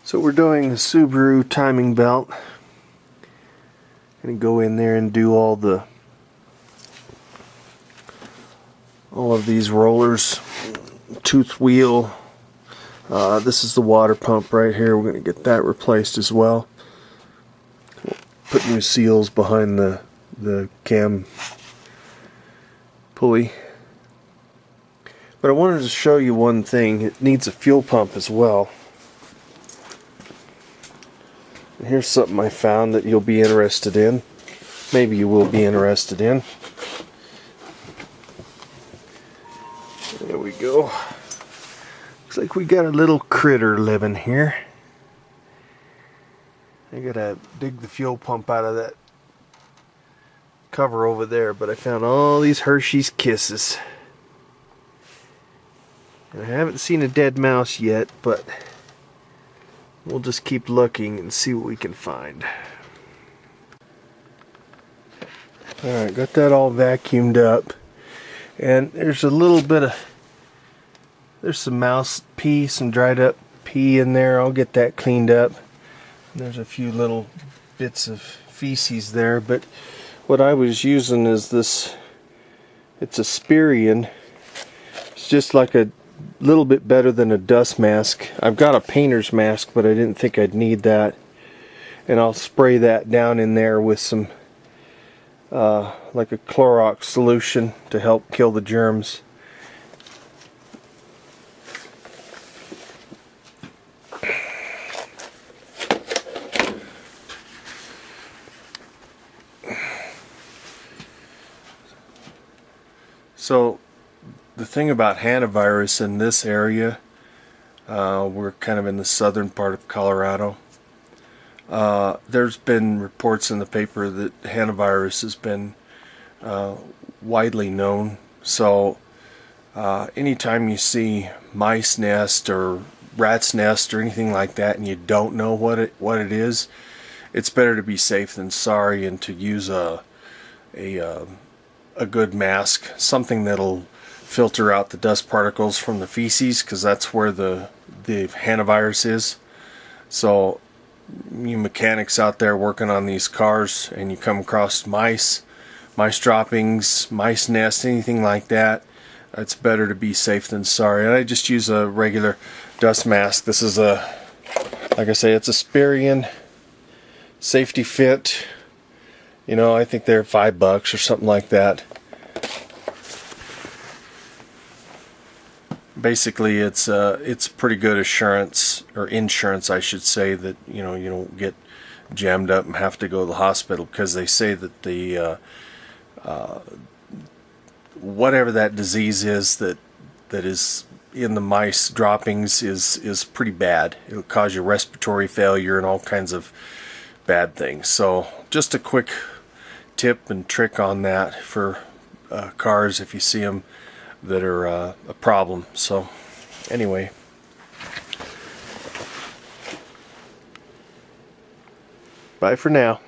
So we're doing the Subaru timing belt. Gonna go in there and do all of these rollers, tooth wheel. This is the water pump right here. We're gonna get that replaced as well. Put new seals behind the cam pulley. But I wanted to show you one thing. It needs a fuel pump as well. And here's something I found that you'll be interested in. Maybe you will be interested in. There we go. Looks like we got a little critter living here. I gotta dig the fuel pump out of that cover over there, but I found all these Hershey's Kisses. And I haven't seen a dead mouse yet, but we'll just keep looking and see what we can find. Alright, got that all vacuumed up. And there's a little bit of, there's some mouse pee, some dried up pee in there. I'll get that cleaned up. And there's a few little bits of feces there, but what I was using is this, it's a Spirion. It's just like a little bit better than a dust mask. I've got a painter's mask, but I didn't think I'd need that. And I'll spray that down in there with some like a Clorox solution to help kill the germs. So the thing about hantavirus in this area, we're kind of in the southern part of Colorado. There's been reports in the paper that hantavirus has been widely known. So anytime you see mice nest or rat's nest or anything like that and you don't know what it is, it's better to be safe than sorry and to use a good mask, something that'll filter out the dust particles from the feces, because that's where the hantavirus is. So you mechanics out there working on these cars and you come across mice droppings, mice nests, anything like that, it's better to be safe than sorry. And I just use a regular dust mask. This is like I say, it's a Spirion safety fit. You know, I think they're $5 or something like that. Basically, it's pretty good assurance, or insurance I should say, that you don't get jammed up and have to go to the hospital, because they say that the whatever that disease is that is in the mice droppings is pretty bad. It'll cause you respiratory failure and all kinds of bad things. So just a quick tip and trick on that for cars if you see them that are a problem. So anyway, bye for now.